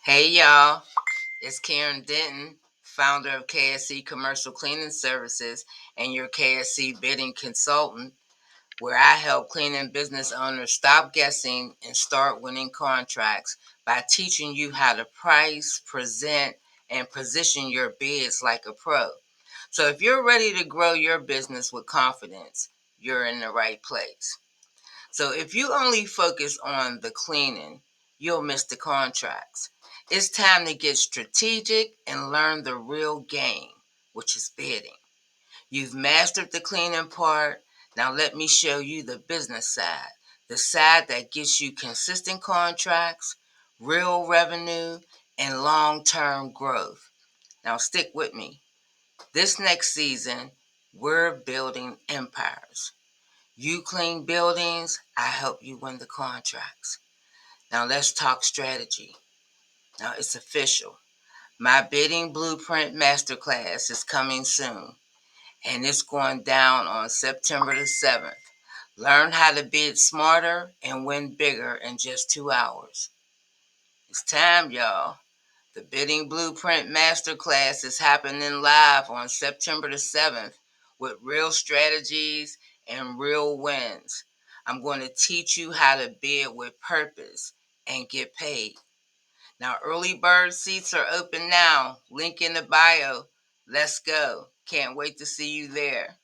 Hey y'all, it's Karen Denton, founder of KSC Commercial Cleaning Services and your KSC bidding consultant, where I help cleaning business owners stop guessing and start winning contracts by teaching you how to price, present, and position your bids like a pro. So if you're ready to grow your business with confidence, you're in the right place. So if you only focus on the cleaning, you'll miss the contracts. It's time to get strategic and learn the real game, which is bidding. You've mastered the cleaning part. Now let me show you the business side, the side that gets you consistent contracts, real revenue, and long-term growth. Now stick with me. This next season, we're building empires. You clean buildings, I help you win the contracts. Now let's talk strategy. Now it's official. My Bidding Blueprint Masterclass is coming soon, and it's going down on September the 7th. Learn how to bid smarter and win bigger in just 2 hours. It's time, y'all. The Bidding Blueprint Masterclass is happening live on September the 7th with real strategies and real wins. I'm going to teach you how to bid with purpose and get paid. Now, early bird seats are open now. Link in the bio. Let's go. Can't wait to see you there.